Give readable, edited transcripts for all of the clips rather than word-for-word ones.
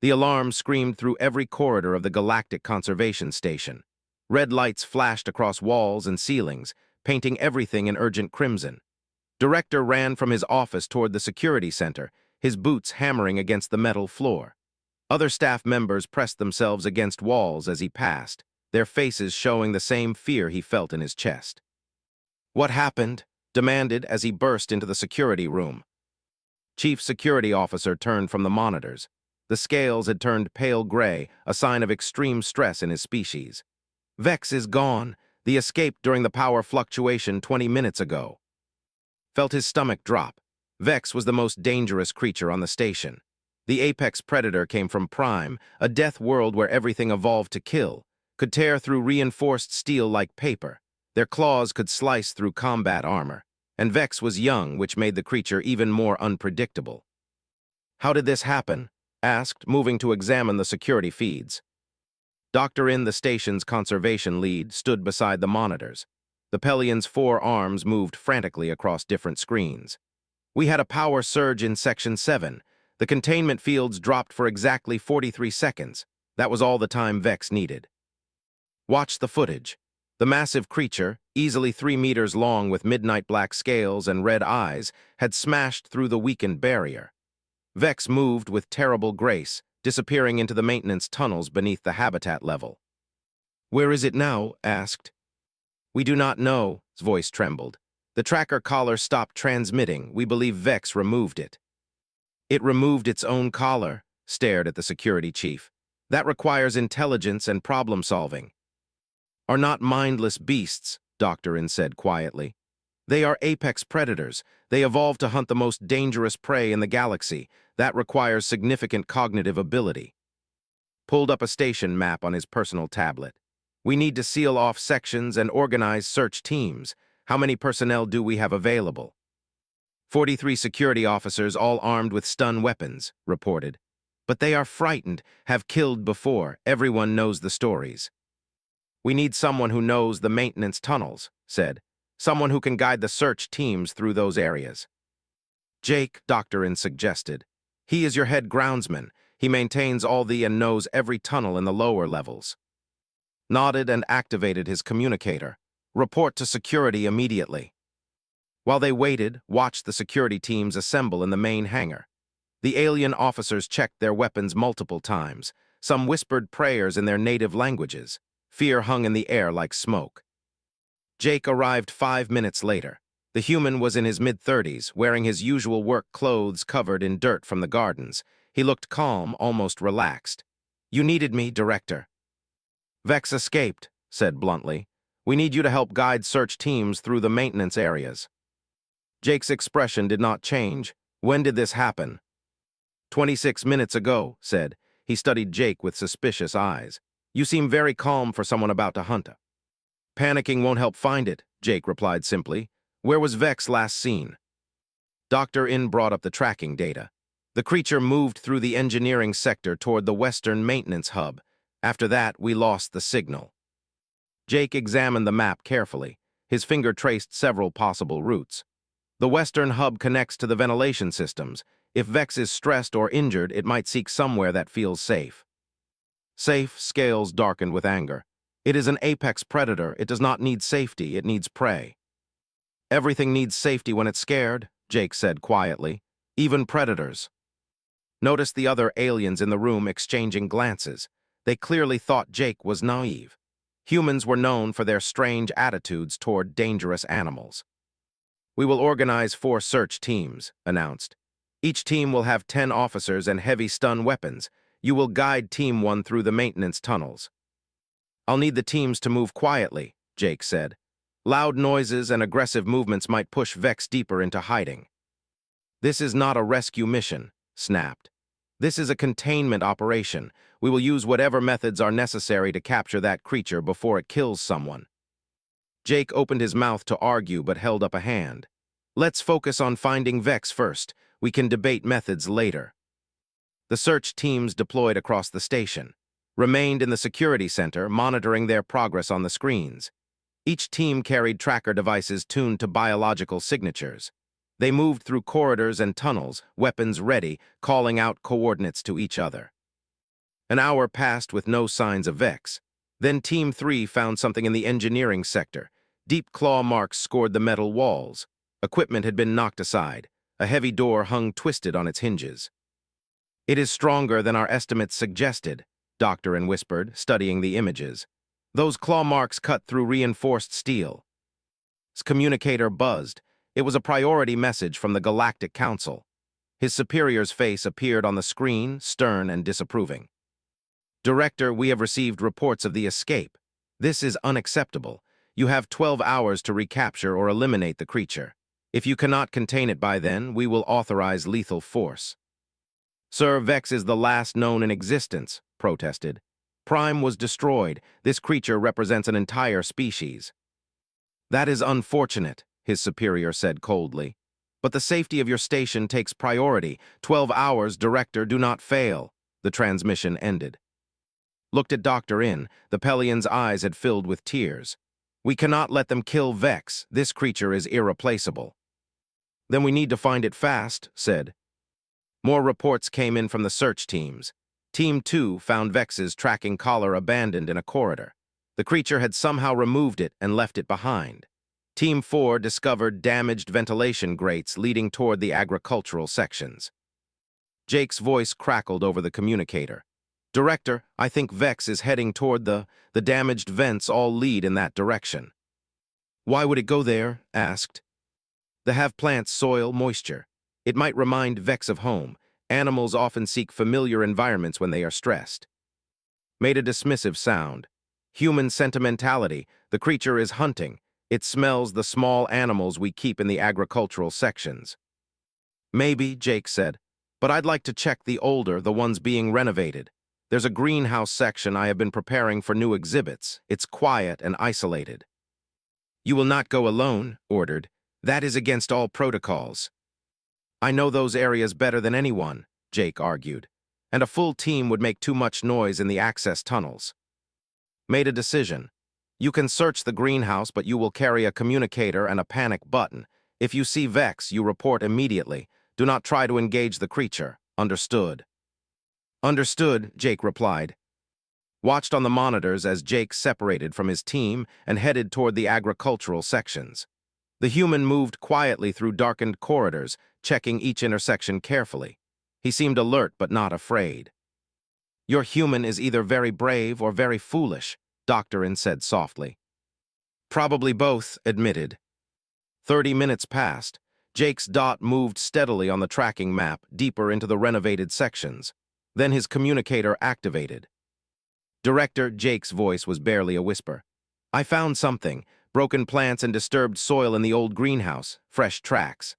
The alarm screamed through every corridor of the Galactic Conservation Station. Red lights flashed across walls and ceilings, painting everything in urgent crimson. Director ran from his office toward the security center, his boots hammering against the metal floor. Other staff members pressed themselves against walls as he passed, their faces showing the same fear he felt in his chest. "What happened?" demanded as he burst into the security room. Chief Security Officer turned from the monitors. The scales had turned pale gray, a sign of extreme stress in his species. "Vex is gone. The escape during the power fluctuation 20 minutes ago." Felt his stomach drop. Vex was the most dangerous creature on the station. The apex predator came from Prime, a death world where everything evolved to kill, could tear through reinforced steel like paper. Their claws could slice through combat armor. And Vex was young, which made the creature even more unpredictable. "How did this happen?" asked, moving to examine the security feeds. Dr. In, the station's conservation lead, stood beside the monitors. The Pellion's 4 arms moved frantically across different screens. "We had a power surge in Section 7. The containment fields dropped for exactly 43 seconds. That was all the time Vex needed." Watch the footage. The massive creature, easily 3 meters long with midnight black scales and red eyes, had smashed through the weakened barrier. Vex moved with terrible grace, disappearing into the maintenance tunnels beneath the habitat level. "Where is it now?" asked. "We do not know." His voice trembled. "The tracker collar stopped transmitting. We believe Vex removed it." "It removed its own collar?" stared at the security chief. "That requires intelligence and problem-solving." "Are not mindless beasts," Dr. In said quietly. "They are apex predators. They evolved to hunt the most dangerous prey in the galaxy. That requires significant cognitive ability." Pulled up a station map on his personal tablet. "We need to seal off sections and organize search teams. How many personnel do we have available?" 43 security officers, all armed with stun weapons, reported. "But they are frightened, have killed before. Everyone knows the stories." "We need someone who knows the maintenance tunnels," said. "Someone who can guide the search teams through those areas." "Jake," Dr. In suggested. "He is your head groundsman. He maintains all the and knows every tunnel in the lower levels." Nodded and activated his communicator. "Report to security immediately." While they waited, watched the security teams assemble in the main hangar. The alien officers checked their weapons multiple times. Some whispered prayers in their native languages. Fear hung in the air like smoke. Jake arrived 5 minutes later. The human was in his mid-30s, wearing his usual work clothes covered in dirt from the gardens. He looked calm, almost relaxed. "You needed me, Director." "Vex escaped," said bluntly. "We need you to help guide search teams through the maintenance areas." Jake's expression did not change. "When did this happen?" 26 minutes ago, said. He studied Jake with suspicious eyes. "You seem very calm for someone about to hunt." "Panicking won't help find it," Jake replied simply. "Where was Vex last seen?" Dr. In brought up the tracking data. "The creature moved through the engineering sector toward the western maintenance hub. After that, we lost the signal." Jake examined the map carefully. His finger traced several possible routes. "The western hub connects to the ventilation systems. If Vex is stressed or injured, it might seek somewhere that feels safe." Safe, scales darkened with anger. "It is an apex predator. It does not need safety, it needs prey." "Everything needs safety when it's scared," Jake said quietly. "Even predators." Noticed the other aliens in the room exchanging glances. They clearly thought Jake was naive. Humans were known for their strange attitudes toward dangerous animals. "We will organize 4 search teams," announced. "Each team will have 10 officers and heavy stun weapons. You will guide Team 1 through the maintenance tunnels." "I'll need the teams to move quietly," Jake said. "Loud noises and aggressive movements might push Vex deeper into hiding." "This is not a rescue mission," snapped. "This is a containment operation. We will use whatever methods are necessary to capture that creature before it kills someone." Jake opened his mouth to argue but held up a hand. "Let's focus on finding Vex first. We can debate methods later." The search teams deployed across the station, remained in the security center, monitoring their progress on the screens. Each team carried tracker devices tuned to biological signatures. They moved through corridors and tunnels, weapons ready, calling out coordinates to each other. An hour passed with no signs of Vex. Then Team 3 found something in the engineering sector. Deep claw marks scored the metal walls. Equipment had been knocked aside. A heavy door hung twisted on its hinges. "It is stronger than our estimates suggested," Doctorin whispered, studying the images. "Those claw marks cut through reinforced steel." His communicator buzzed. It was a priority message from the Galactic Council. His superior's face appeared on the screen, stern and disapproving. "Director, we have received reports of the escape. This is unacceptable. You have 12 hours to recapture or eliminate the creature. If you cannot contain it by then, we will authorize lethal force." "Sir, Vex is the last known in existence," protested. "Prime was destroyed. This creature represents an entire species." "That is unfortunate," his superior said coldly. "But the safety of your station takes priority. 12 hours, Director, do not fail." The transmission ended. Looked at Dr. In. The Pellion's eyes had filled with tears. "We cannot let them kill Vex. This creature is irreplaceable." "Then we need to find it fast," said. More reports came in from the search teams. Team 2 found Vex's tracking collar abandoned in a corridor. The creature had somehow removed it and left it behind. Team 4 discovered damaged ventilation grates leading toward the agricultural sections. Jake's voice crackled over the communicator. "Director, I think Vex is heading toward the damaged vents all lead in that direction." "Why would it go there?" asked. "They have plants, soil, moisture. It might remind Vex of home. Animals often seek familiar environments when they are stressed." Made a dismissive sound. "Human sentimentality. The creature is hunting. It smells the small animals we keep in the agricultural sections." "Maybe," Jake said, "but I'd like to check the ones being renovated. There's a greenhouse section I have been preparing for new exhibits. It's quiet and isolated." "You will not go alone," ordered. "That is against all protocols." "I know those areas better than anyone," Jake argued, "and a full team would make too much noise in the access tunnels." Made a decision. "You can search the greenhouse, but you will carry a communicator and a panic button. If you see Vex, you report immediately. Do not try to engage the creature. Understood?" "Understood," Jake replied. Watched on the monitors as Jake separated from his team and headed toward the agricultural sections. The human moved quietly through darkened corridors, checking each intersection carefully. He seemed alert but not afraid. "Your human is either very brave or very foolish," Doctorin said softly. "Probably both," admitted. 30 minutes passed. Jake's dot moved steadily on the tracking map, deeper into the renovated sections. Then his communicator activated. "Director," Jake's voice was barely a whisper. "I found something. Broken plants and disturbed soil in the old greenhouse. Fresh tracks."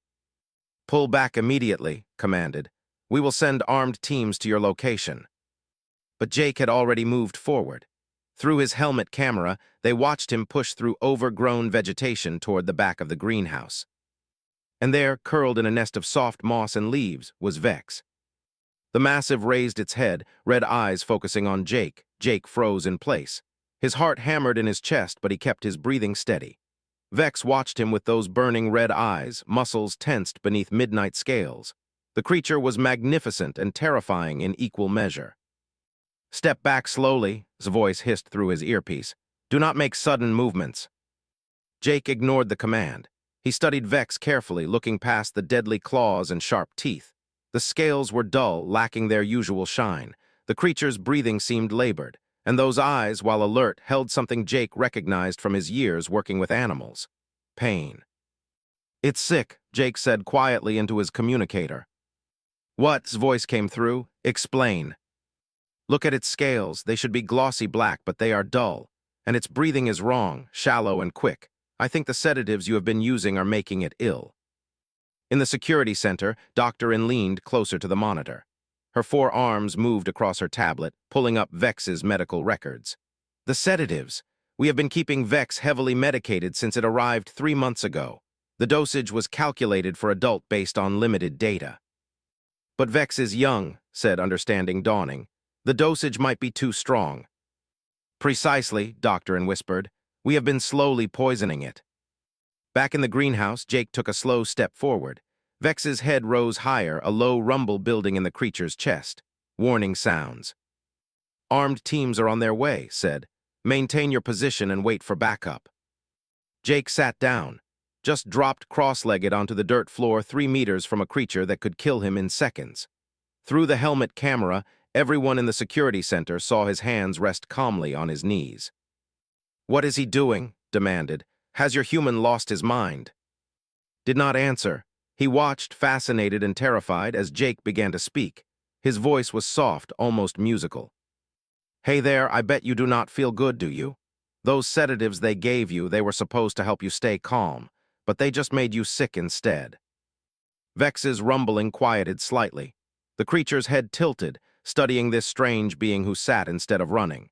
"Pull back immediately," commanded. "We will send armed teams to your location." But Jake had already moved forward. Through his helmet camera, they watched him push through overgrown vegetation toward the back of the greenhouse. And there, curled in a nest of soft moss and leaves, was Vex. The massive raised its head, red eyes focusing on Jake. Jake froze in place. His heart hammered in his chest, but he kept his breathing steady. Vex watched him with those burning red eyes, muscles tensed beneath midnight scales. The creature was magnificent and terrifying in equal measure. "Step back slowly," his voice hissed through his earpiece. "Do not make sudden movements." Jake ignored the command. He studied Vex carefully, looking past the deadly claws and sharp teeth. The scales were dull, lacking their usual shine. The creature's breathing seemed labored, and those eyes, while alert, held something Jake recognized from his years working with animals. Pain. "It's sick," Jake said quietly into his communicator. "What's?" voice came through. "Explain." "Look at its scales. They should be glossy black, but they are dull. And its breathing is wrong, shallow and quick. I think the sedatives you have been using are making it ill." In the security center, Doctorin leaned closer to the monitor. Her 4 arms moved across her tablet, pulling up Vex's medical records. "The sedatives. We have been keeping Vex heavily medicated since it arrived 3 months ago. The dosage was calculated for adult based on limited data." "But Vex is young," said understanding dawning. "The dosage might be too strong." "Precisely," Doctorin whispered. "We have been slowly poisoning it." Back in the greenhouse, Jake took a slow step forward. Vex's head rose higher, a low rumble building in the creature's chest. Warning sounds. Armed teams are on their way, said. Maintain your position and wait for backup. Jake sat down, just dropped cross-legged onto the dirt floor 3 meters from a creature that could kill him in seconds. Through the helmet camera, everyone in the security center saw his hands rest calmly on his knees. "What is he doing?" demanded. "Has your human lost his mind?" Did not answer. He watched, fascinated and terrified, as Jake began to speak. His voice was soft, almost musical. "Hey there, I bet you do not feel good, do you? Those sedatives they gave you, they were supposed to help you stay calm, but they just made you sick instead." Vex's rumbling quieted slightly. The creature's head tilted, studying this strange being who sat instead of running.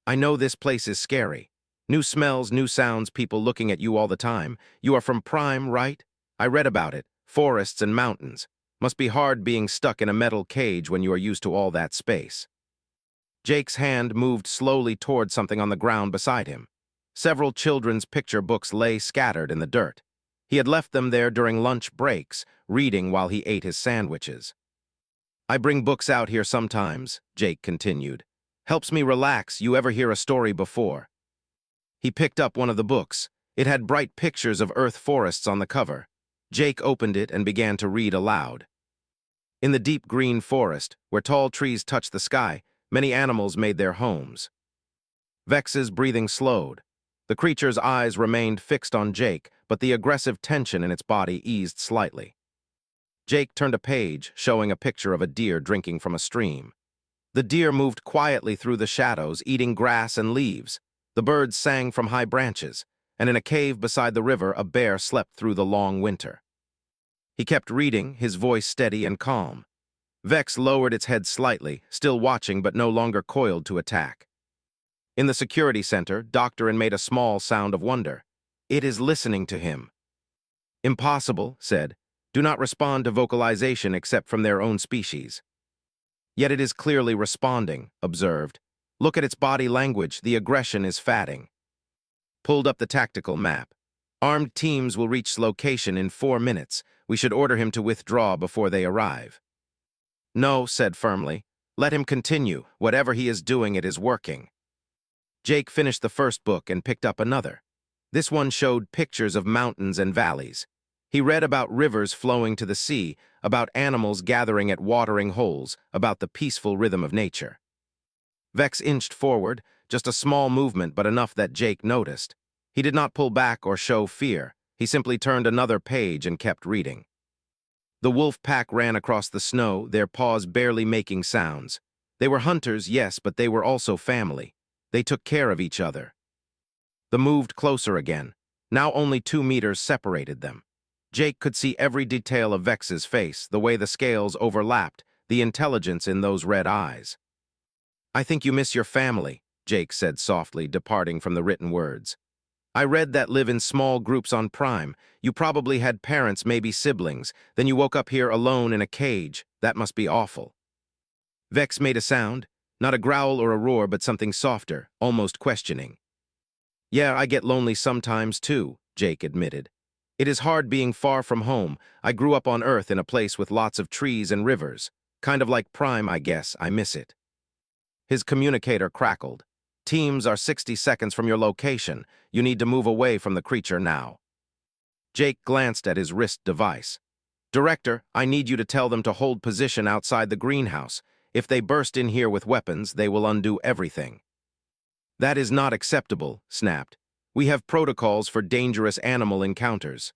"I know this place is scary. New smells, new sounds, people looking at you all the time. You are from Prime, right? I read about it. Forests and mountains. Must be hard being stuck in a metal cage when you are used to all that space." Jake's hand moved slowly toward something on the ground beside him. Several children's picture books lay scattered in the dirt. He had left them there during lunch breaks, reading while he ate his sandwiches. "I bring books out here sometimes," Jake continued. "Helps me relax. You ever hear a story before?" He picked up one of the books. It had bright pictures of earth forests on the cover. Jake opened it and began to read aloud. In the deep green forest, where tall trees touched the sky, many animals made their homes. Vex's breathing slowed. The creature's eyes remained fixed on Jake, but the aggressive tension in its body eased slightly. Jake turned a page, showing a picture of a deer drinking from a stream. The deer moved quietly through the shadows, eating grass and leaves. The birds sang from high branches, and in a cave beside the river, a bear slept through the long winter. He kept reading, his voice steady and calm. Vex lowered its head slightly, still watching but no longer coiled to attack. In the security center, Doctorin made a small sound of wonder. "It is listening to him." "Impossible," said. "Do not respond to vocalization except from their own species." "Yet it is clearly responding," observed. "Look at its body language, the aggression is fatting." Pulled up the tactical map. "Armed teams will reach location in 4 minutes. We should order him to withdraw before they arrive." "No," said firmly. "Let him continue. Whatever he is doing, it is working." Jake finished the first book and picked up another. This one showed pictures of mountains and valleys. He read about rivers flowing to the sea, about animals gathering at watering holes, about the peaceful rhythm of nature. Vex inched forward, just a small movement but enough that Jake noticed. He did not pull back or show fear. He simply turned another page and kept reading. The wolf pack ran across the snow, their paws barely making sounds. They were hunters, yes, but they were also family. They took care of each other. The moved closer again. Now only 2 meters separated them. Jake could see every detail of Vex's face, the way the scales overlapped, the intelligence in those red eyes. "I think you miss your family," Jake said softly, departing from the written words. "I read that live in small groups on Prime. You probably had parents, maybe siblings. Then you woke up here alone in a cage. That must be awful." Vex made a sound, not a growl or a roar, but something softer, almost questioning. "Yeah, I get lonely sometimes too," Jake admitted. "It is hard being far from home. I grew up on Earth in a place with lots of trees and rivers. Kind of like Prime, I guess. I miss it." His communicator crackled. "Teams are 60 seconds from your location. You need to move away from the creature now." Jake glanced at his wrist device. "Director, I need you to tell them to hold position outside the greenhouse. If they burst in here with weapons, they will undo everything." "That is not acceptable," snapped. "We have protocols for dangerous animal encounters."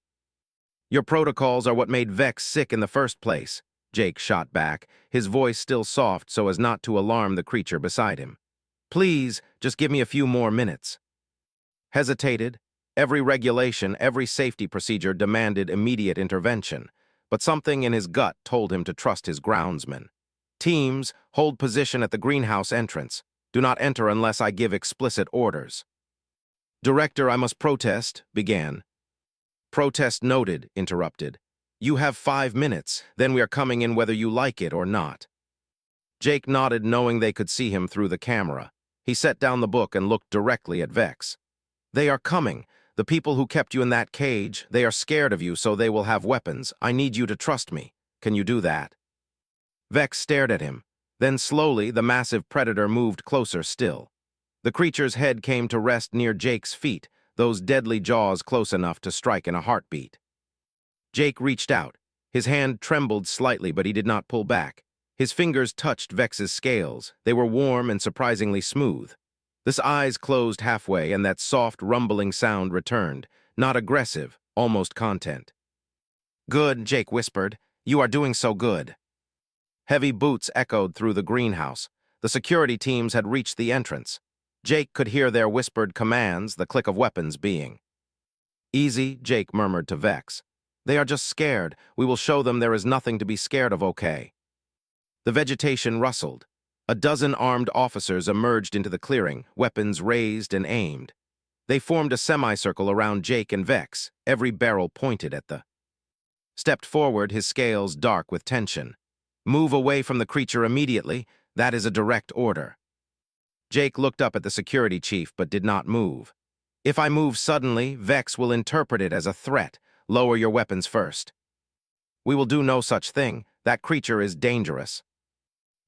"Your protocols are what made Vex sick in the first place," Jake shot back, his voice still soft so as not to alarm the creature beside him. "Please, just give me a few more minutes." Hesitated. Every regulation, every safety procedure demanded immediate intervention, but something in his gut told him to trust his groundsman. "Teams, hold position at the greenhouse entrance. Do not enter unless I give explicit orders." "Director, I must protest," began. "Protest noted," interrupted. "You have 5 minutes, then we are coming in whether you like it or not." Jake nodded, knowing they could see him through the camera. He set down the book and looked directly at Vex. "They are coming. The people who kept you in that cage, they are scared of you, so they will have weapons. I need you to trust me. Can you do that?" Vex stared at him. Then slowly, the massive predator moved closer still. The creature's head came to rest near Jake's feet, those deadly jaws close enough to strike in a heartbeat. Jake reached out. His hand trembled slightly, but he did not pull back. His fingers touched Vex's scales. They were warm and surprisingly smooth. His eyes closed halfway, and that soft, rumbling sound returned, not aggressive, almost content. "Good," Jake whispered. "You are doing so good." Heavy boots echoed through the greenhouse. The security teams had reached the entrance. Jake could hear their whispered commands, the click of weapons being. "Easy," Jake murmured to Vex. "They are just scared. We will show them there is nothing to be scared of, okay?" The vegetation rustled. A dozen armed officers emerged into the clearing, weapons raised and aimed. They formed a semicircle around Jake and Vex, every barrel pointed at the. Stepped forward, his scales dark with tension. "Move away from the creature immediately. That is a direct order." Jake looked up at the security chief but did not move. "If I move suddenly, Vex will interpret it as a threat. Lower your weapons first." "We will do no such thing. That creature is dangerous."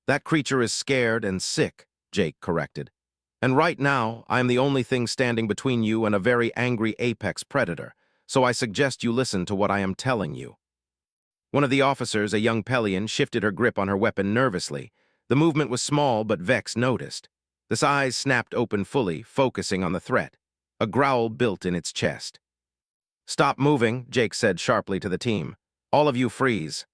"That creature is scared and sick," Jake corrected. "And right now, I am the only thing standing between you and a very angry apex predator, so I suggest you listen to what I am telling you." One of the officers, a young Pelion, shifted her grip on her weapon nervously. The movement was small, but Vex noticed. His eyes snapped open fully, focusing on the threat. A growl built in its chest. "Stop moving," Jake said sharply to the team. "All of you freeze."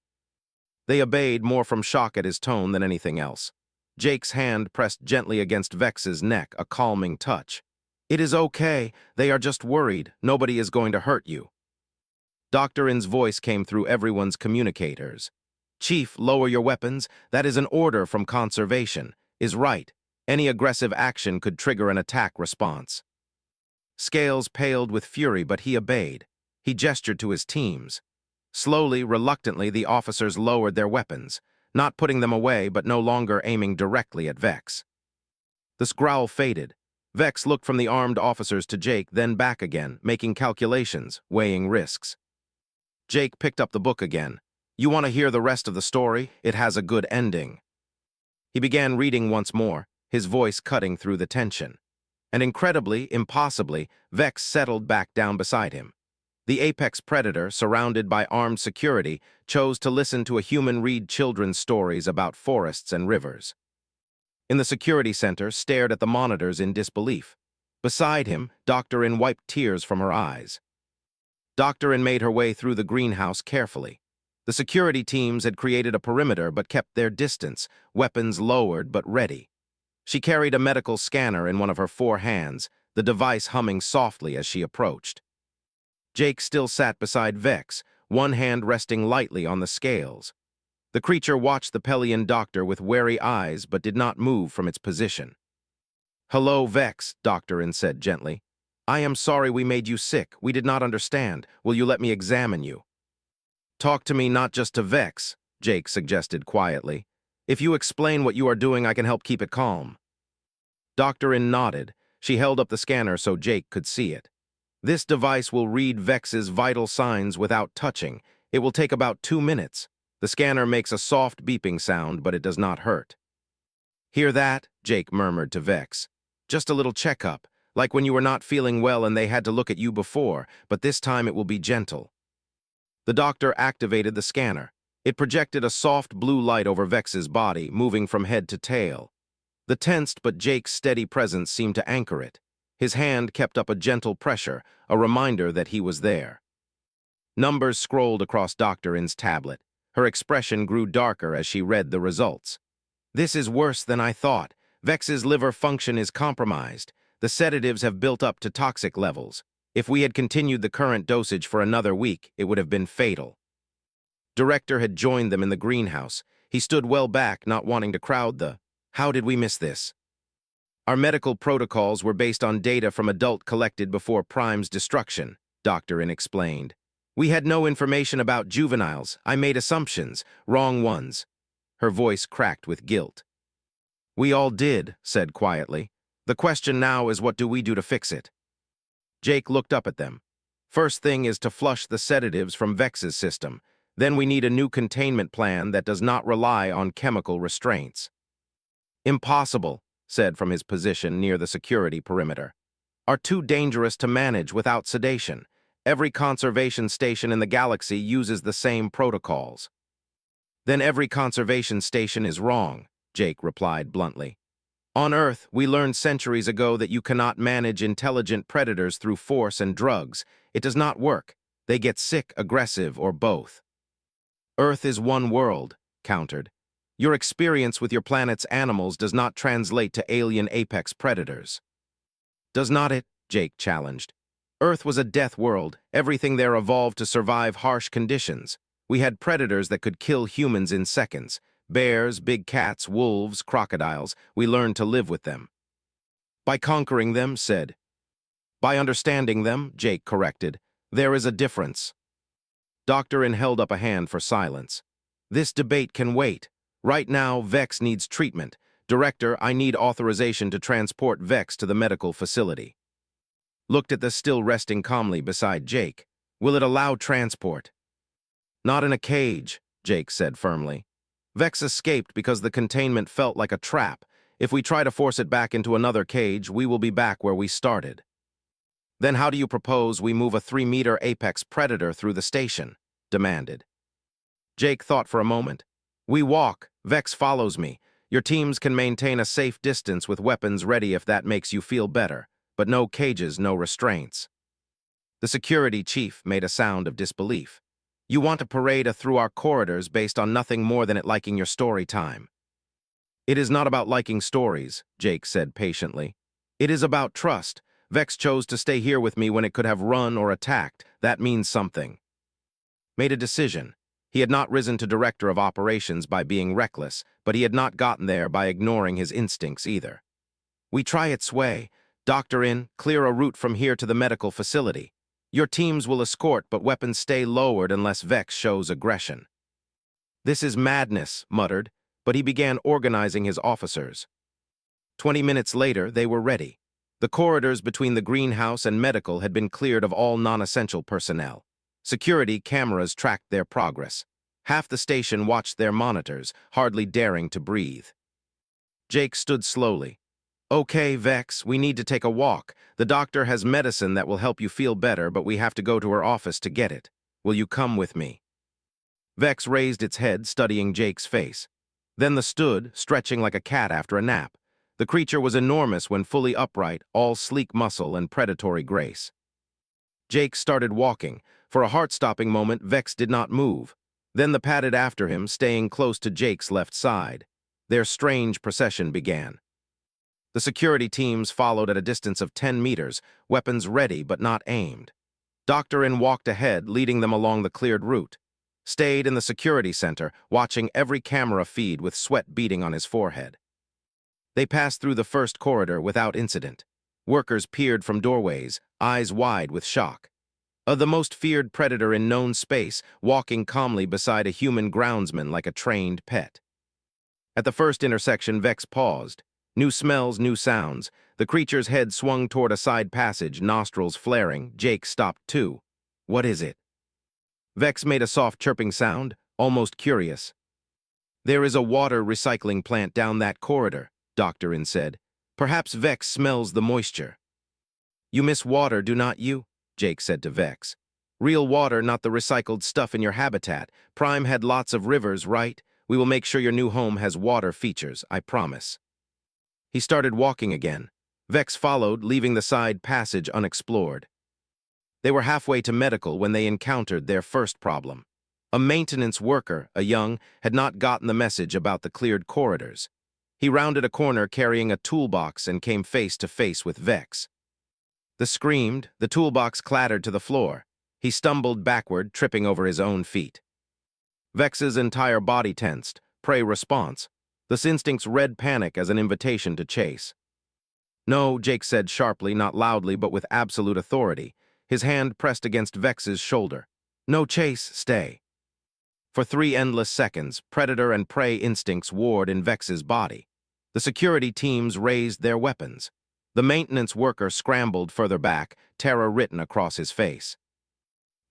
They obeyed, more from shock at his tone than anything else. Jake's hand pressed gently against Vex's neck, a calming touch. "It is okay. They are just worried. Nobody is going to hurt you." Dr. In's voice came through everyone's communicators. "Chief, lower your weapons. That is an order from conservation. Is right. Any aggressive action could trigger an attack response." Scales paled with fury, but he obeyed. He gestured to his teams. Slowly, reluctantly, the officers lowered their weapons, not putting them away but no longer aiming directly at Vex. The growl faded. Vex looked from the armed officers to Jake, then back again, making calculations, weighing risks. Jake picked up the book again. "You want to hear the rest of the story? It has a good ending." He began reading once more, his voice cutting through the tension. And incredibly, impossibly, Vex settled back down beside him. The apex predator, surrounded by armed security, chose to listen to a human read children's stories about forests and rivers. In the security center, stared at the monitors in disbelief. Beside him, Dr. In wiped tears from her eyes. Dr. In made her way through the greenhouse carefully. The security teams had created a perimeter but kept their distance, weapons lowered but ready. She carried a medical scanner in one of her 4 hands, the device humming softly as she approached. Jake still sat beside Vex, one hand resting lightly on the scales. The creature watched the Pelion doctor with wary eyes but did not move from its position. "Hello, Vex," Dr. In said gently. "I am sorry we made you sick. We did not understand. Will you let me examine you?" "Talk to me, not just to Vex," Jake suggested quietly. "If you explain what you are doing, I can help keep it calm." Dr. In nodded. She held up the scanner so Jake could see it. "This device will read Vex's vital signs without touching. It will take about 2 minutes. The scanner makes a soft beeping sound, but it does not hurt." "Hear that?" Jake murmured to Vex. "Just a little checkup, like when you were not feeling well and they had to look at you before, but this time it will be gentle." The doctor activated the scanner. It projected a soft blue light over Vex's body, moving from head to tail. The tensed but Jake's steady presence seemed to anchor it. His hand kept up a gentle pressure, a reminder that he was there. Numbers scrolled across Dr. In's tablet. Her expression grew darker as she read the results. "This is worse than I thought. Vex's liver function is compromised. The sedatives have built up to toxic levels. If we had continued the current dosage for another week, it would have been fatal." Director had joined them in the greenhouse. He stood well back, not wanting to crowd the, "How did we miss this?" "Our medical protocols were based on data from adult collected before Prime's destruction," Dr. In explained. "We had no information about juveniles. I made assumptions, wrong ones." Her voice cracked with guilt. "We all did," said quietly. "The question now is what do we do to fix it?" Jake looked up at them. "First thing is to flush the sedatives from Vex's system. Then we need a new containment plan that does not rely on chemical restraints." Impossible, said from his position near the security perimeter. Are too dangerous to manage without sedation. Every conservation station in the galaxy uses the same protocols. Then every conservation station is wrong, Jake replied bluntly. On Earth, we learned centuries ago that you cannot manage intelligent predators through force and drugs. It does not work. They get sick, aggressive, or both. Earth is one world, countered. Your experience with your planet's animals does not translate to alien apex predators. Does not it? Jake challenged. Earth was a death world. Everything there evolved to survive harsh conditions. We had predators that could kill humans in seconds. Bears, big cats, wolves, crocodiles. We learned to live with them. By conquering them, said. By understanding them, Jake corrected. There is a difference. Dr. In held up a hand for silence. This debate can wait. Right now, Vex needs treatment. Director, I need authorization to transport Vex to the medical facility. Looked at the still resting calmly beside Jake. Will it allow transport? Not in a cage, Jake said firmly. Vex escaped because the containment felt like a trap. If we try to force it back into another cage, we will be back where we started. Then how do you propose we move a 3-meter apex predator through the station? Demanded. Jake thought for a moment. We walk. Vex follows me. Your teams can maintain a safe distance with weapons ready if that makes you feel better, but no cages, no restraints. The security chief made a sound of disbelief. You want to parade through our corridors based on nothing more than it liking your story time. It is not about liking stories, Jake said patiently. It is about trust. Vex chose to stay here with me when it could have run or attacked. That means something. Made a decision. He had not risen to director of operations by being reckless, but he had not gotten there by ignoring his instincts either. We try its way. Doctor in, clear a route from here to the medical facility. Your teams will escort, but weapons stay lowered unless Vex shows aggression. This is madness, muttered, but he began organizing his officers. 20 minutes later, they were ready. The corridors between the greenhouse and medical had been cleared of all non-essential personnel. Security cameras tracked their progress. Half the station watched their monitors, hardly daring to breathe. Jake stood slowly. Okay, Vex, we need to take a walk. The doctor has medicine that will help you feel better, but we have to go to her office to get it. Will you come with me? Vex raised its head, studying Jake's face. Then the stood, stretching like a cat after a nap. The creature was enormous when fully upright, all sleek muscle and predatory grace. Jake started walking. For a heart-stopping moment, Vex did not move. Then the padded after him, staying close to Jake's left side. Their strange procession began. The security teams followed at a distance of 10 meters, weapons ready but not aimed. Dr. In walked ahead, leading them along the cleared route. Stayed in the security center, watching every camera feed with sweat beading on his forehead. They passed through the first corridor without incident. Workers peered from doorways, eyes wide with shock. The most feared predator in known space, walking calmly beside a human groundsman like a trained pet. At the first intersection, Vex paused. New smells, new sounds. The creature's head swung toward a side passage, nostrils flaring. Jake stopped too. What is it? Vex made a soft chirping sound, almost curious. There is a water recycling plant down that corridor, Dr. In said. Perhaps Vex smells the moisture. You miss water, do not you? Jake said to Vex. Real water, not the recycled stuff in your habitat. Prime had lots of rivers, right? We will make sure your new home has water features, I promise. He started walking again. Vex followed, leaving the side passage unexplored. They were halfway to medical when they encountered their first problem. A maintenance worker, a young, had not gotten the message about the cleared corridors. He rounded a corner carrying a toolbox and came face to face with Vex. The screamed, the toolbox clattered to the floor. He stumbled backward, tripping over his own feet. Vex's entire body tensed, prey response. This instincts read panic as an invitation to chase. No, Jake said sharply, not loudly but with absolute authority. His hand pressed against Vex's shoulder. No chase, stay. For 3 endless seconds, predator and prey instincts warred in Vex's body. The security teams raised their weapons. The maintenance worker scrambled further back, terror written across his face.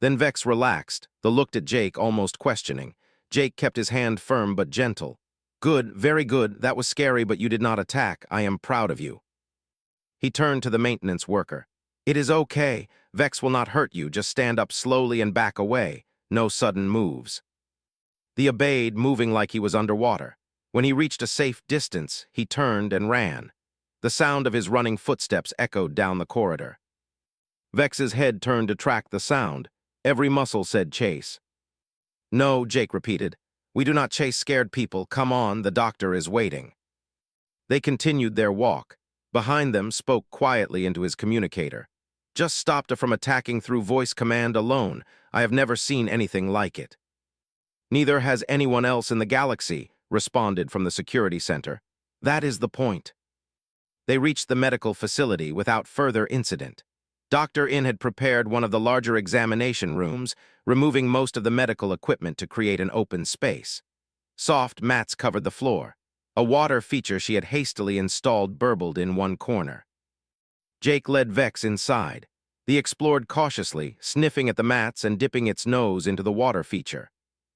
Then Vex relaxed, looked at Jake almost questioning. Jake kept his hand firm but gentle. Good, very good. That was scary, but you did not attack. I am proud of you. He turned to the maintenance worker. It is okay. Vex will not hurt you. Just stand up slowly and back away. No sudden moves. He obeyed, moving like he was underwater. When he reached a safe distance, he turned and ran. The sound of his running footsteps echoed down the corridor. Vex's head turned to track the sound. Every muscle said chase. No, Jake repeated. We do not chase scared people. Come on, the doctor is waiting. They continued their walk. Behind them spoke quietly into his communicator. Just stopped her from attacking through voice command alone. I have never seen anything like it. Neither has anyone else in the galaxy, responded from the security center. That is the point. They reached the medical facility without further incident. Dr. In had prepared one of the larger examination rooms, removing most of the medical equipment to create an open space. Soft mats covered the floor. A water feature she had hastily installed burbled in one corner. Jake led Vex inside. He explored cautiously, sniffing at the mats and dipping its nose into the water feature.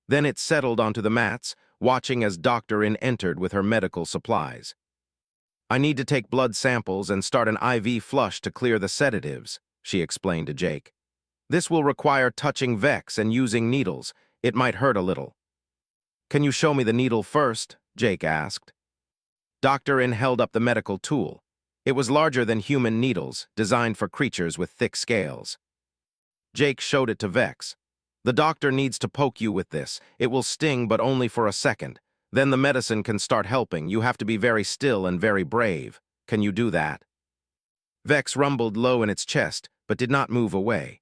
Then it settled onto the mats, watching as Dr. In entered with her medical supplies. I need to take blood samples and start an IV flush to clear the sedatives, she explained to Jake. This will require touching Vex and using needles. It might hurt a little. Can you show me the needle first? Jake asked. Dr. In held up the medical tool. It was larger than human needles, designed for creatures with thick scales. Jake showed it to Vex. The doctor needs to poke you with this. It will sting, but only for a second. Then the medicine can start helping. You have to be very still and very brave. Can you do that? Vex rumbled low in its chest, but did not move away.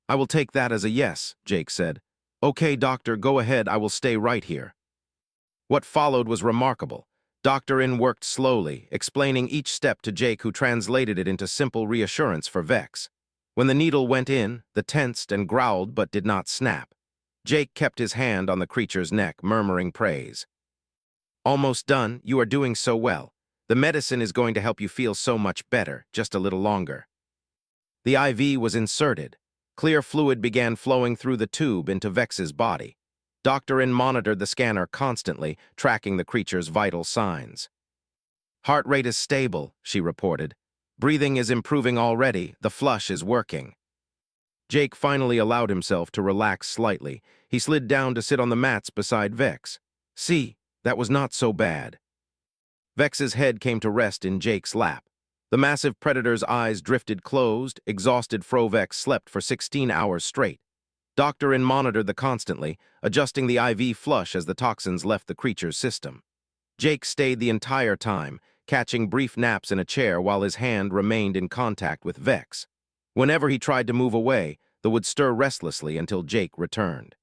I will take that as a yes, Jake said. Okay, doctor, go ahead. I will stay right here. What followed was remarkable. Dr. In worked slowly, explaining each step to Jake, who translated it into simple reassurance for Vex. When the needle went in, the tensed and growled but did not snap. Jake kept his hand on the creature's neck, murmuring praise. Almost done. You are doing so well. The medicine is going to help you feel so much better, just a little longer. The IV was inserted. Clear fluid began flowing through the tube into Vex's body. Dr. In monitored the scanner constantly, tracking the creature's vital signs. Heart rate is stable, she reported. Breathing is improving already. The flush is working. Jake finally allowed himself to relax slightly. He slid down to sit on the mats beside Vex. See, that was not so bad. Vex's head came to rest in Jake's lap. The massive predator's eyes drifted closed. Exhausted Vex slept for 16 hours straight. Dr. In monitored the constantly, adjusting the IV flush as the toxins left the creature's system. Jake stayed the entire time, catching brief naps in a chair while his hand remained in contact with Vex. Whenever he tried to move away, they would stir restlessly until Jake returned.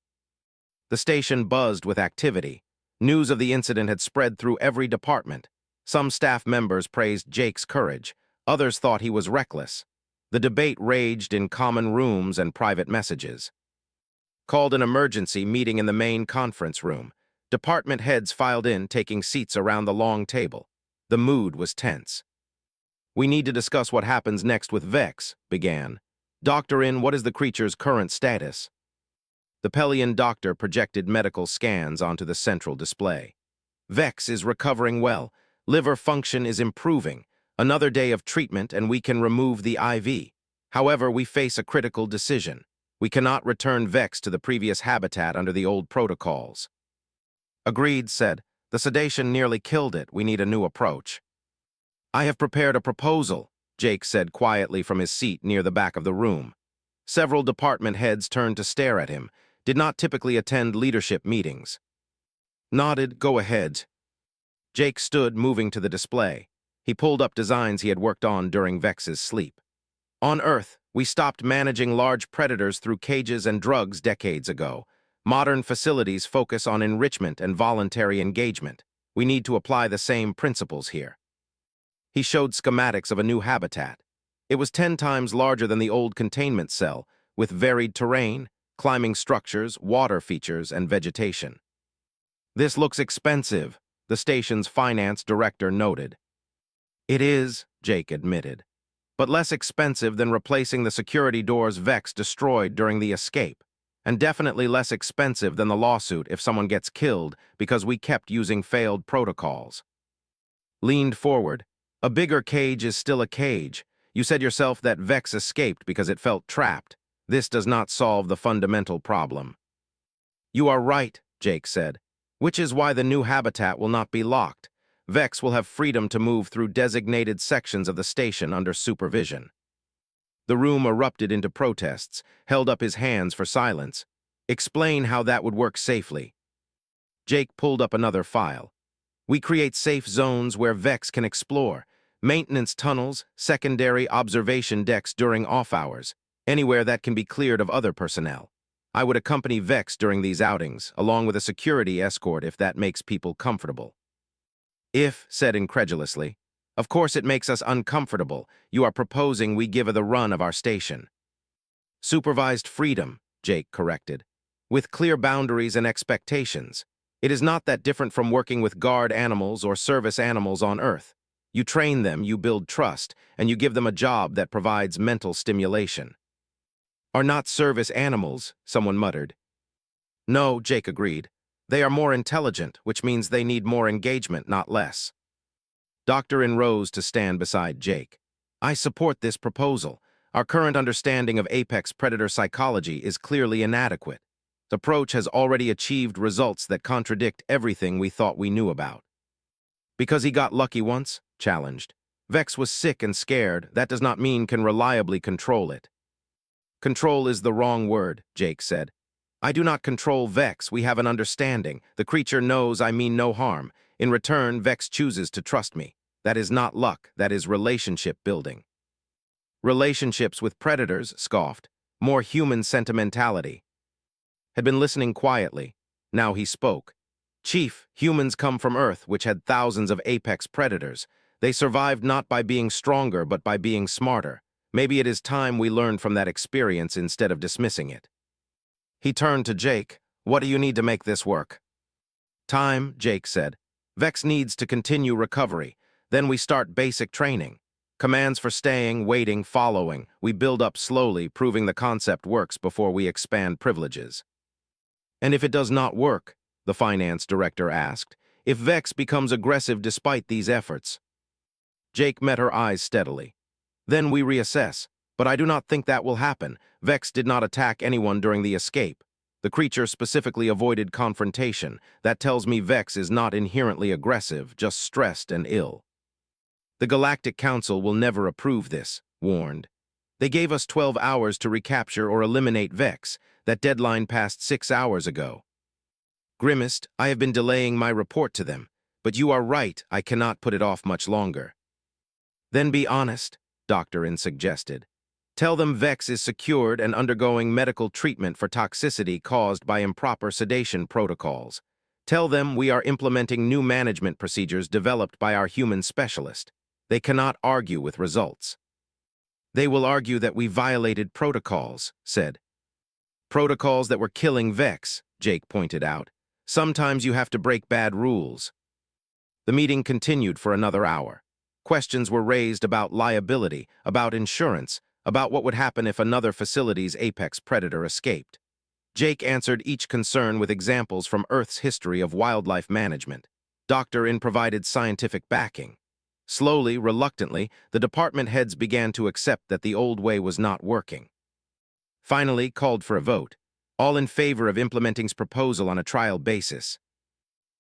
The station buzzed with activity. News of the incident had spread through every department. Some staff members praised Jake's courage. Others thought he was reckless. The debate raged in common rooms and private messages. Called an emergency meeting in the main conference room. Department heads filed in, taking seats around the long table. The mood was tense. We need to discuss what happens next with Vex, began. Dr. In, what is the creature's current status? The Pelian doctor projected medical scans onto the central display. Vex is recovering well. Liver function is improving. Another day of treatment and we can remove the IV. However, we face a critical decision. We cannot return Vex to the previous habitat under the old protocols. Agreed, said. The sedation nearly killed it. We need a new approach. I have prepared a proposal, Jake said quietly from his seat near the back of the room. Several department heads turned to stare at him, did not typically attend leadership meetings. Nodded, go ahead. Jake stood, moving to the display. He pulled up designs he had worked on during Vex's sleep. On Earth, we stopped managing large predators through cages and drugs decades ago. Modern facilities focus on enrichment and voluntary engagement. We need to apply the same principles here. He showed schematics of a new habitat. It was 10 times larger than the old containment cell, with varied terrain, climbing structures, water features, and vegetation. This looks expensive, the station's finance director noted. It is, Jake admitted, but less expensive than replacing the security doors Vex destroyed during the escape. and definitely less expensive than the lawsuit if someone gets killed because we kept using failed protocols. Leaned forward. A bigger cage is still a cage. You said yourself that Vex escaped because it felt trapped. This does not solve the fundamental problem. You are right, Jake said, which is why the new habitat will not be locked. Vex will have freedom to move through designated sections of the station under supervision. The room erupted into protests, held up his hands for silence. Explain how that would work safely. Jake pulled up another file. We create safe zones where Vex can explore. Maintenance tunnels, secondary observation decks during off hours, anywhere that can be cleared of other personnel. I would accompany Vex during these outings, along with a security escort if that makes people comfortable. If, said incredulously, of course it makes us uncomfortable. You are proposing we give her the run of our station. Supervised freedom, Jake corrected, with clear boundaries and expectations. It is not that different from working with guard animals or service animals on Earth. You train them, you build trust, and you give them a job that provides mental stimulation. Are not service animals, someone muttered. No, Jake agreed. They are more intelligent, which means they need more engagement, not less. Dr. In rose to stand beside Jake. I support this proposal. Our current understanding of apex predator psychology is clearly inadequate. The approach has already achieved results that contradict everything we thought we knew about. Because he got lucky once? Challenged. Vex was sick and scared. That does not mean can reliably control it. Control is the wrong word, Jake said. I do not control Vex. We have an understanding. The creature knows I mean no harm. In return, Vex chooses to trust me. That is not luck. That is relationship building. Relationships with predators, scoffed. More human sentimentality. Had been listening quietly. Now he spoke. Chief, humans come from Earth, which had thousands of apex predators. They survived not by being stronger, but by being smarter. Maybe it is time we learned from that experience instead of dismissing it. He turned to Jake. What do you need to make this work? Time, Jake said. Vex needs to continue recovery. Then we start basic training. Commands for staying, waiting, following. We build up slowly, proving the concept works before we expand privileges. And if it does not work, the finance director asked, if Vex becomes aggressive despite these efforts? Jake met her eyes steadily. Then we reassess. But I do not think that will happen. Vex did not attack anyone during the escape. The creature specifically avoided confrontation. That tells me Vex is not inherently aggressive, just stressed and ill. The Galactic Council will never approve this, warned. They gave us 12 hours to recapture or eliminate Vex. That deadline passed 6 hours ago. Grimaced, I have been delaying my report to them. But you are right, I cannot put it off much longer. Then be honest, Dr. In suggested. Tell them Vex is secured and undergoing medical treatment for toxicity caused by improper sedation protocols. Tell them we are implementing new management procedures developed by our human specialist. They cannot argue with results. They will argue that we violated protocols, said. Protocols that were killing Vex, Jake pointed out. Sometimes you have to break bad rules. The meeting continued for another hour. Questions were raised about liability, about insurance, about what would happen if another facility's apex predator escaped. Jake answered each concern with examples from Earth's history of wildlife management. Dr. In provided scientific backing. Slowly, reluctantly, the department heads began to accept that the old way was not working. Finally, called for a vote. All in favor of implementing's proposal on a trial basis.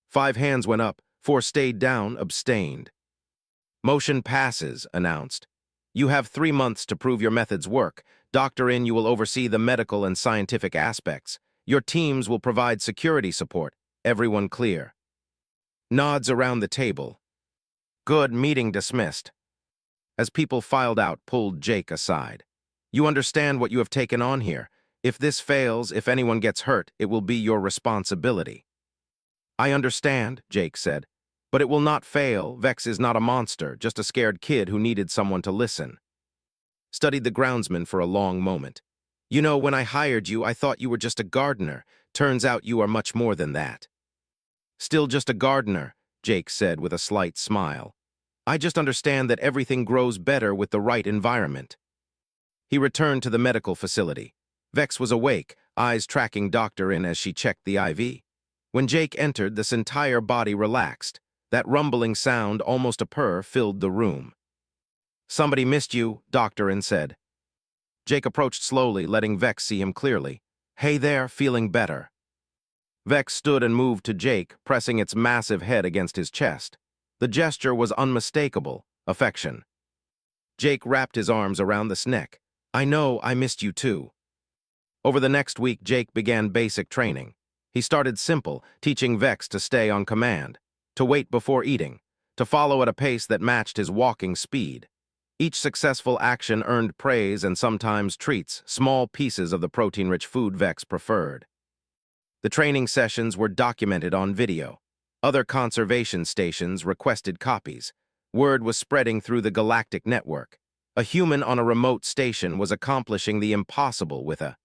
5 hands went up, 4 stayed down, abstained. Motion passes, announced. You have 3 months to prove your methods work. Dr. In, you will oversee the medical and scientific aspects. Your teams will provide security support. Everyone clear. Nods around the table. Good, meeting dismissed. As people filed out, pulled Jake aside. You understand what you have taken on here. If this fails, if anyone gets hurt, it will be your responsibility. I understand, Jake said. But it will not fail. Vex is not a monster, just a scared kid who needed someone to listen. Studied the Groundsman for a long moment. You know, when I hired you, I thought you were just a gardener. Turns out you are much more than that. Still just a gardener, Jake said with a slight smile. I just understand that everything grows better with the right environment. He returned to the medical facility. Vex was awake, eyes tracking Doctor in as she checked the IV. When Jake entered, this entire body relaxed. That rumbling sound, almost a purr, filled the room. "Somebody missed you," Doctor in said. Jake approached slowly, letting Vex see him clearly. "Hey there, feeling better?" Vex stood and moved to Jake, pressing its massive head against his chest. The gesture was unmistakable, affection. Jake wrapped his arms around the neck. "I know, I missed you too." Over the next week, Jake began basic training. He started simple, teaching Vex to stay on command, to wait before eating, to follow at a pace that matched his walking speed. Each successful action earned praise and sometimes treats, small pieces of the protein-rich food Vex preferred. The training sessions were documented on video. Other conservation stations requested copies. Word was spreading through the galactic network. A human on a remote station was accomplishing the impossible with a...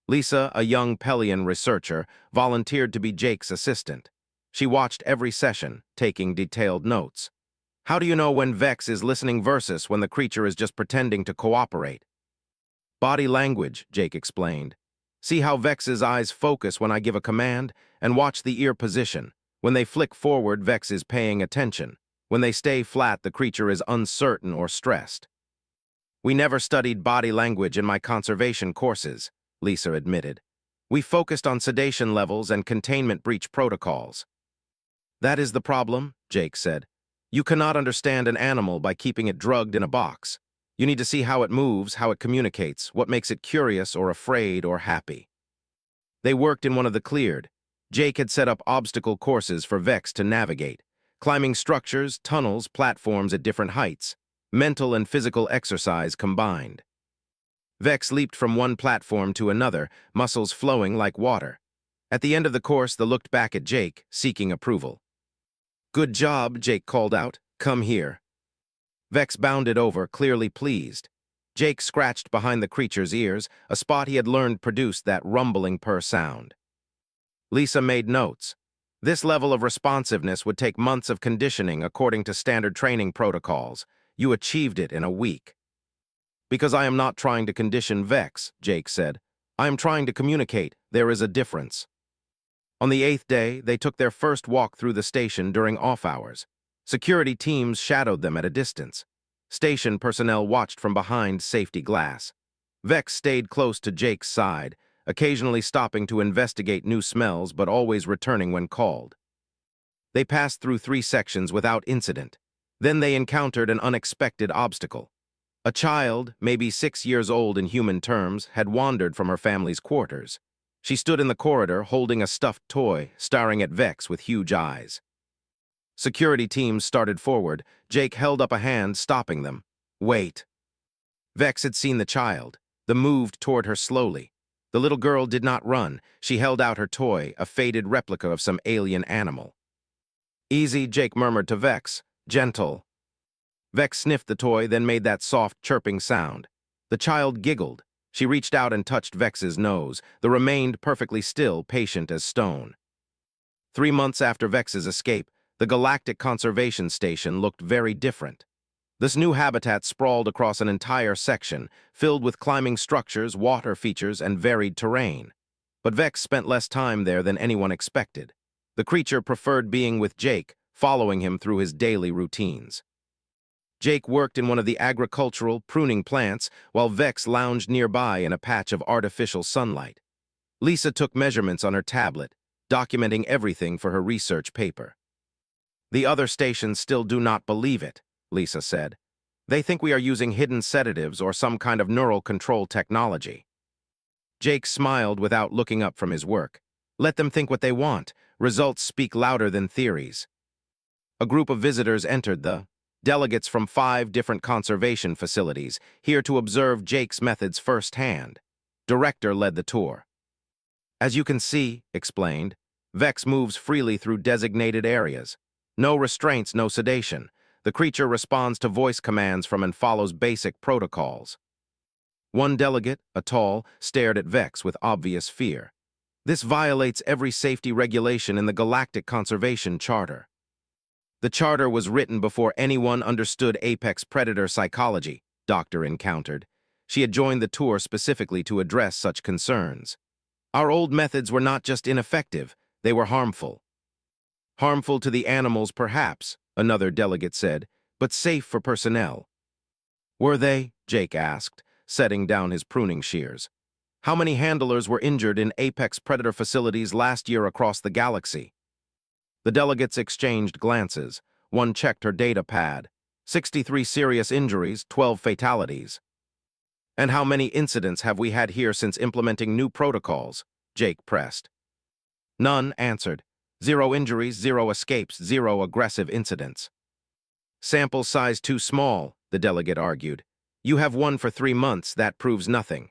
Lisa, a young Pelian researcher, volunteered to be Jake's assistant. She watched every session, taking detailed notes. "How do you know when Vex is listening versus when the creature is just pretending to cooperate?" "Body language," Jake explained. "See how Vex's eyes focus when I give a command, and watch the ear position. When they flick forward, Vex is paying attention. When they stay flat, the creature is uncertain or stressed." "We never studied body language in my conservation courses," Lisa admitted. "We focused on sedation levels and containment breach protocols." "That is the problem," Jake said. "You cannot understand an animal by keeping it drugged in a box. You need to see how it moves, how it communicates, what makes it curious or afraid or happy." They worked in one of the cleared. Jake had set up obstacle courses for Vex to navigate, climbing structures, tunnels, platforms at different heights, mental and physical exercise combined. Vex leaped from one platform to another, muscles flowing like water. At the end of the course, they looked back at Jake, seeking approval. "Good job," Jake called out. "Come here." Vex bounded over, clearly pleased. Jake scratched behind the creature's ears, a spot he had learned produced that rumbling purr sound. Lisa made notes. "This level of responsiveness would take months of conditioning according to standard training protocols. You achieved it in a week." "Because I am not trying to condition Vex," Jake said. "I am trying to communicate. There is a difference." On the 8th day, they took their first walk through the station during off-hours. Security teams shadowed them at a distance. Station personnel watched from behind safety glass. Vex stayed close to Jake's side, occasionally stopping to investigate new smells but always returning when called. They passed through 3 sections without incident. Then they encountered an unexpected obstacle. A child, maybe 6 years old in human terms, had wandered from her family's quarters. She stood in the corridor holding a stuffed toy, staring at Vex with huge eyes. Security teams started forward. Jake held up a hand, stopping them. "Wait." Vex had seen the child. They moved toward her slowly. The little girl did not run. She held out her toy, a faded replica of some alien animal. "Easy," Jake murmured to Vex. "Gentle." Vex sniffed the toy, then made that soft, chirping sound. The child giggled. She reached out and touched Vex's nose. They remained perfectly still, patient as stone. 3 months after Vex's escape, the Galactic Conservation Station looked very different. This new habitat sprawled across an entire section, filled with climbing structures, water features, and varied terrain. But Vex spent less time there than anyone expected. The creature preferred being with Jake, following him through his daily routines. Jake worked in one of the agricultural, pruning plants, while Vex lounged nearby in a patch of artificial sunlight. Lisa took measurements on her tablet, documenting everything for her research paper. "The other stations still do not believe it," Lisa said. "They think we are using hidden sedatives or some kind of neural control technology." Jake smiled without looking up from his work. "Let them think what they want. Results speak louder than theories." A group of visitors entered delegates from 5 different conservation facilities, here to observe Jake's methods firsthand. Director led the tour. "As you can see," explained, "Vex moves freely through designated areas. No restraints, no sedation. The creature responds to voice commands from and follows basic protocols." One delegate, a tall, stared at Vex with obvious fear. "This violates every safety regulation in the Galactic Conservation Charter." The charter was written before anyone understood apex predator psychology, Doctor encountered. She had joined the tour specifically to address such concerns. Our old methods were not just ineffective, they were harmful. Harmful to the animals, perhaps, another delegate said, but safe for personnel. Were they? Jake asked, setting down his pruning shears. How many handlers were injured in apex predator facilities last year across the galaxy? The delegates exchanged glances. One checked her data pad. 63 serious injuries, 12 fatalities. And how many incidents have we had here since implementing new protocols? Jake pressed. None, answered. 0 injuries, 0 escapes, 0 aggressive incidents. Sample size too small, the delegate argued. You have one for 3 months, that proves nothing.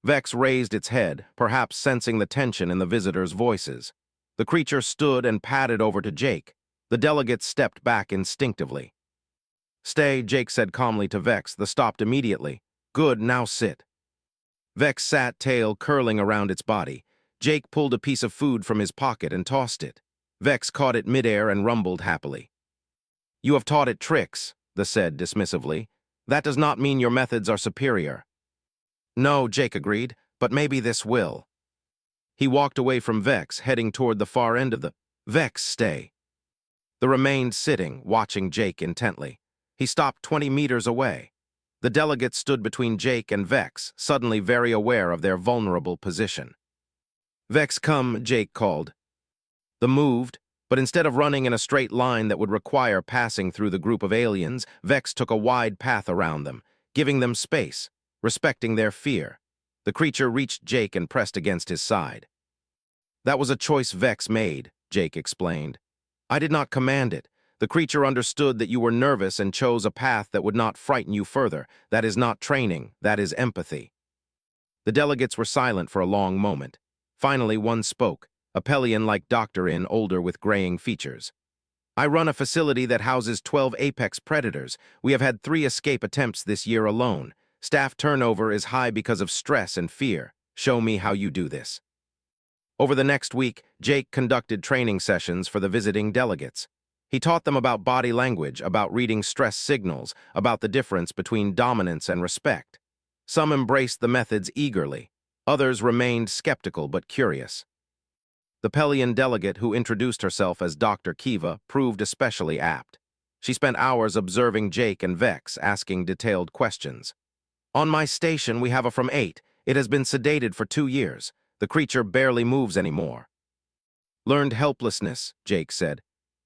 Vex raised its head, perhaps sensing the tension in the visitors' voices. The creature stood and padded over to Jake. The delegate stepped back instinctively. Stay, Jake said calmly to Vex. The stopped immediately. Good, now sit. Vex sat, tail curling around its body. Jake pulled a piece of food from his pocket and tossed it. Vex caught it midair and rumbled happily. You have taught it tricks, the said dismissively. That does not mean your methods are superior. No, Jake agreed, but maybe this will. He walked away from Vex, heading toward the far end of the... Vex, stay. The remained sitting, watching Jake intently. He stopped 20 meters away. The delegate stood between Jake and Vex, suddenly very aware of their vulnerable position. Vex, come, Jake called. The moved, but instead of running in a straight line that would require passing through the group of aliens, Vex took a wide path around them, giving them space, respecting their fear. The creature reached Jake and pressed against his side. That was a choice Vex made, Jake explained. I did not command it. The creature understood that you were nervous and chose a path that would not frighten you further. That is not training, that is empathy. The delegates were silent for a long moment. Finally, one spoke, a Pelion-like doctor older with graying features. I run a facility that houses 12 apex predators. We have had 3 escape attempts this year alone. Staff turnover is high because of stress and fear. Show me how you do this. Over the next week, Jake conducted training sessions for the visiting delegates. He taught them about body language, about reading stress signals, about the difference between dominance and respect. Some embraced the methods eagerly. Others remained skeptical but curious. The Pelion delegate, who introduced herself as Dr. Kiva, proved especially apt. She spent hours observing Jake and Vex, asking detailed questions. On my station, we have a from 8. It has been sedated for 2 years. The creature barely moves anymore. Learned helplessness, Jake said.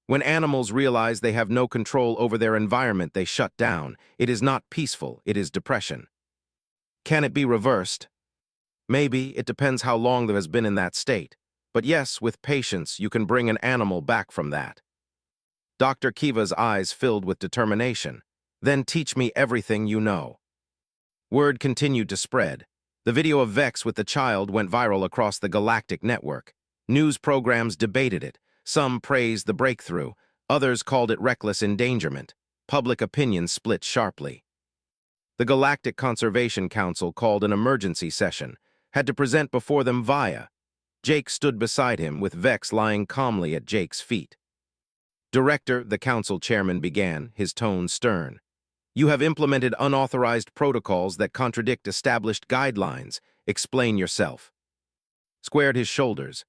When animals realize they have no control over their environment, they shut down. It is not peaceful, it is depression. Can it be reversed? Maybe, it depends how long there has been in that state. But yes, with patience, you can bring an animal back from that. Dr. Kiva's eyes filled with determination. Then teach me everything you know. Word continued to spread. The video of Vex with the child went viral across the galactic network. News programs debated it. Some praised the breakthrough. Others called it reckless endangerment. Public opinion split sharply. The Galactic Conservation Council called an emergency session, had to present before them via. Jake stood beside him, with Vex lying calmly at Jake's feet. Director, the council chairman began, his tone stern. You have implemented unauthorized protocols that contradict established guidelines. Explain yourself. Squared his shoulders.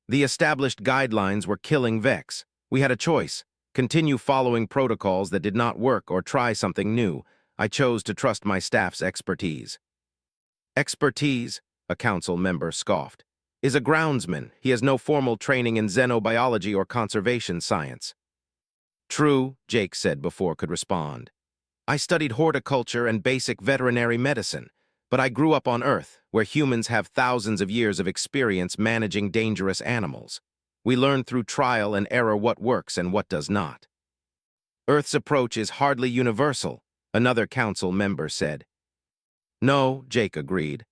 The established guidelines were killing Vex. We had a choice. Continue following protocols that did not work or try something new. I chose to trust my staff's expertise. Expertise, a council member scoffed, is a groundsman. He has no formal training in xenobiology or conservation science. True, Jake said before could respond. I studied horticulture and basic veterinary medicine, but I grew up on Earth, where humans have thousands of years of experience managing dangerous animals. We learn through trial and error what works and what does not. Earth's approach is hardly universal, another council member said. No, Jake agreed,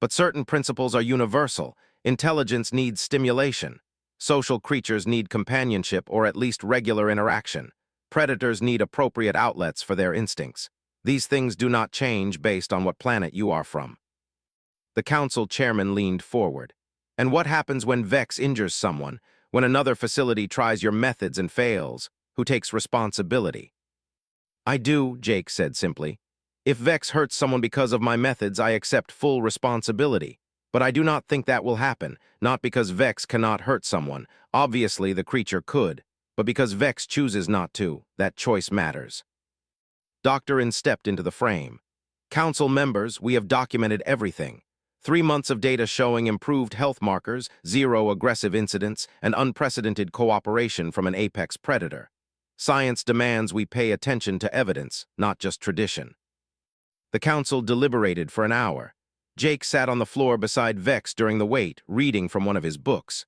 but certain principles are universal. Intelligence needs stimulation. Social creatures need companionship or at least regular interaction. Predators need appropriate outlets for their instincts. These things do not change based on what planet you are from. The council chairman leaned forward. And what happens when Vex injures someone, when another facility tries your methods and fails? Who takes responsibility? I do, Jake said simply. If Vex hurts someone because of my methods, I accept full responsibility. But I do not think that will happen, not because Vex cannot hurt someone. Obviously, the creature could, but because Vex chooses not to, that choice matters. Dr. In stepped into the frame. Council members, we have documented everything. 3 months of data showing improved health markers, 0 aggressive incidents, and unprecedented cooperation from an apex predator. Science demands we pay attention to evidence, not just tradition. The council deliberated for an hour. Jake sat on the floor beside Vex during the wait, reading from one of his books.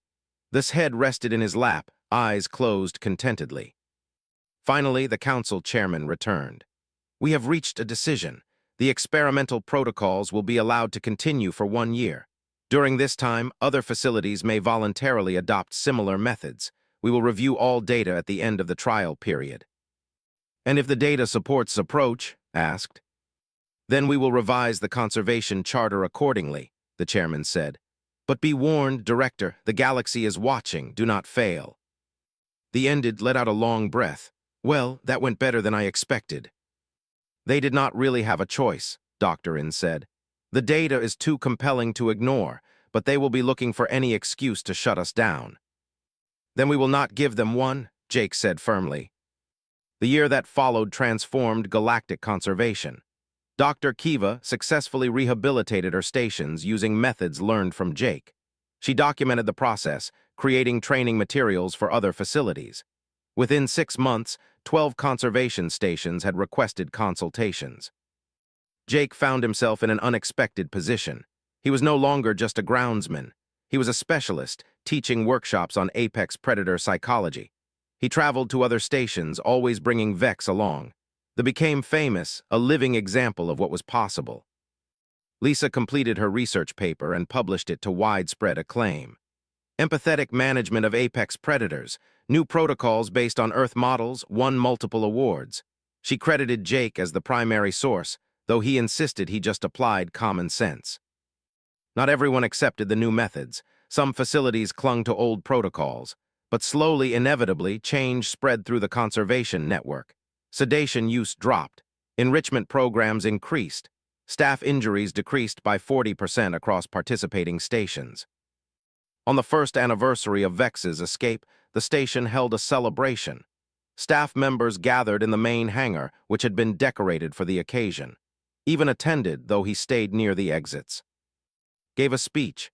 This head rested in his lap, eyes closed contentedly. Finally, the council chairman returned. We have reached a decision. The experimental protocols will be allowed to continue for 1 year. During this time, other facilities may voluntarily adopt similar methods. We will review all data at the end of the trial period. And if the data supports approach, asked, then we will revise the conservation charter accordingly, the chairman said. But be warned, Director, the galaxy is watching, do not fail. The Ended let out a long breath. Well, that went better than I expected. They did not really have a choice, Dr. In said. The data is too compelling to ignore, but they will be looking for any excuse to shut us down. Then we will not give them one, Jake said firmly. The year that followed transformed galactic conservation. Dr. Kiva successfully rehabilitated her stations using methods learned from Jake. She documented the process, creating training materials for other facilities. Within 6 months, 12 conservation stations had requested consultations. Jake found himself in an unexpected position. He was no longer just a groundsman. He was a specialist, teaching workshops on apex predator psychology. He traveled to other stations, always bringing Vex along. They became famous, a living example of what was possible. Lisa completed her research paper and published it to widespread acclaim. Empathetic management of apex predators, new protocols based on Earth models, won multiple awards. She credited Jake as the primary source, though he insisted he just applied common sense. Not everyone accepted the new methods. Some facilities clung to old protocols, but slowly, inevitably, change spread through the conservation network. Sedation use dropped. Enrichment programs increased. Staff injuries decreased by 40% across participating stations. On the first anniversary of Vex's escape, the station held a celebration. Staff members gathered in the main hangar, which had been decorated for the occasion. Even attended, though he stayed near the exits. Gave a speech.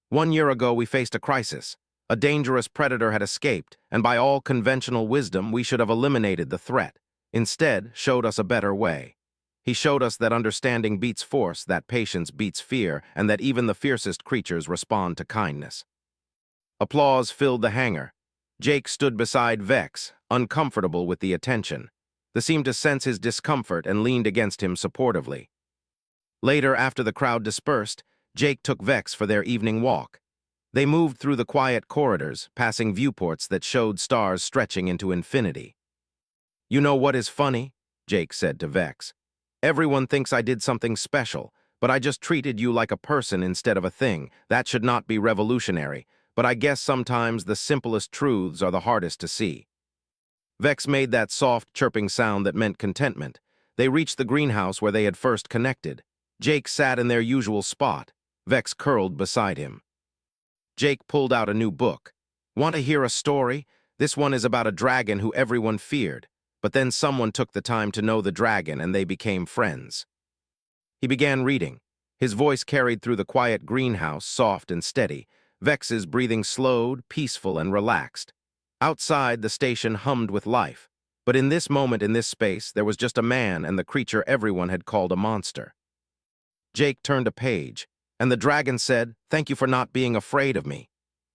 1 year ago, we faced a crisis. A dangerous predator had escaped, and by all conventional wisdom, we should have eliminated the threat. Instead, showed us a better way. He showed us that understanding beats force, that patience beats fear, and that even the fiercest creatures respond to kindness. Applause filled the hangar. Jake stood beside Vex, uncomfortable with the attention. They seemed to sense his discomfort and leaned against him supportively. Later, after the crowd dispersed, Jake took Vex for their evening walk. They moved through the quiet corridors, passing viewports that showed stars stretching into infinity. You know what is funny? Jake said to Vex. Everyone thinks I did something special, but I just treated you like a person instead of a thing. That should not be revolutionary, but I guess sometimes the simplest truths are the hardest to see. Vex made that soft, chirping sound that meant contentment. They reached the greenhouse where they had first connected. Jake sat in their usual spot. Vex curled beside him. Jake pulled out a new book. Want to hear a story? This one is about a dragon who everyone feared, but then someone took the time to know the dragon and they became friends. He began reading. His voice carried through the quiet greenhouse, soft and steady. Vex's breathing slowed, peaceful and relaxed. Outside, the station hummed with life. But in this moment, in this space, there was just a man and the creature everyone had called a monster. Jake turned a page, and the dragon said, "Thank you for not being afraid of me."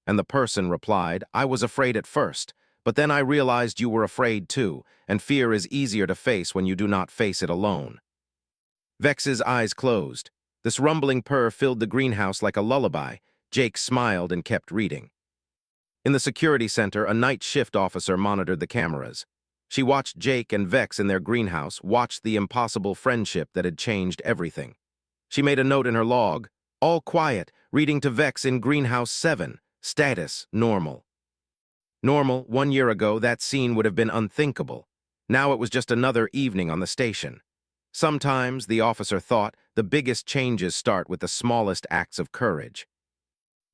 And the person replied, "I was afraid at first, but then I realized you were afraid too, and fear is easier to face when you do not face it alone." Vex's eyes closed. This rumbling purr filled the greenhouse like a lullaby. Jake smiled and kept reading. In the security center, a night shift officer monitored the cameras. She watched Jake and Vex in their greenhouse, watched the impossible friendship that had changed everything. She made a note in her log, "All quiet, reading to Vex in Greenhouse 7, status, normal." Normal, 1 year ago, that scene would have been unthinkable. Now it was just another evening on the station. Sometimes, the officer thought, the biggest changes start with the smallest acts of courage.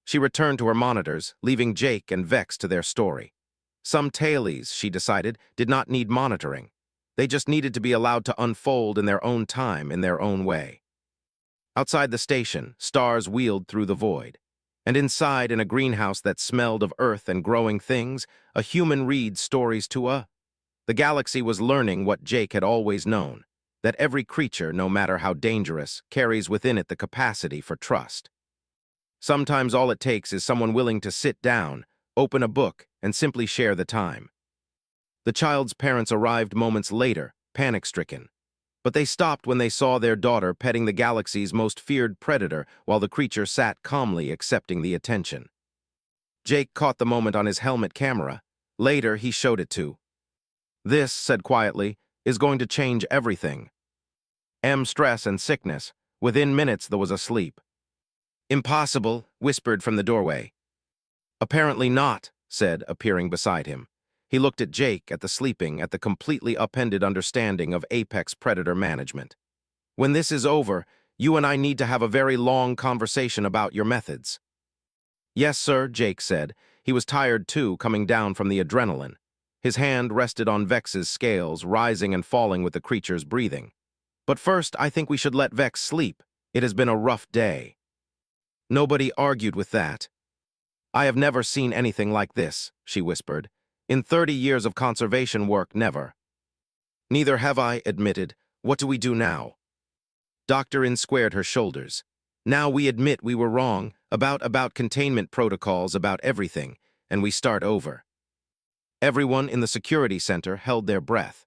She returned to her monitors, leaving Jake and Vex to their story. Some tailies, she decided, did not need monitoring. They just needed to be allowed to unfold in their own time, in their own way. Outside the station, stars wheeled through the void. And inside, in a greenhouse that smelled of earth and growing things, a human reads stories to a... The galaxy was learning what Jake had always known, that every creature, no matter how dangerous, carries within it the capacity for trust. Sometimes all it takes is someone willing to sit down, open a book, and simply share the time. The child's parents arrived moments later, panic-stricken. But they stopped when they saw their daughter petting the galaxy's most feared predator while the creature sat calmly accepting the attention. Jake caught the moment on his helmet camera. Later, he showed it to. "This," said quietly, "is going to change everything." Stress and sickness. Within minutes, there was a sleep. "Impossible," whispered from the doorway. "Apparently not," said, appearing beside him. He looked at Jake, at the sleeping, at the completely upended understanding of apex predator management. "When this is over, you and I need to have a very long conversation about your methods." "Yes, sir," Jake said. He was tired too, coming down from the adrenaline. His hand rested on Vex's scales, rising and falling with the creature's breathing. "But first, I think we should let Vex sleep. It has been a rough day." Nobody argued with that. "I have never seen anything like this," she whispered. "In 30 years of conservation work, never." "Neither have I," admitted. "What do we do now?" Dr. In squared her shoulders. "Now we admit we were wrong, about containment protocols, about everything, and we start over." Everyone in the security center held their breath.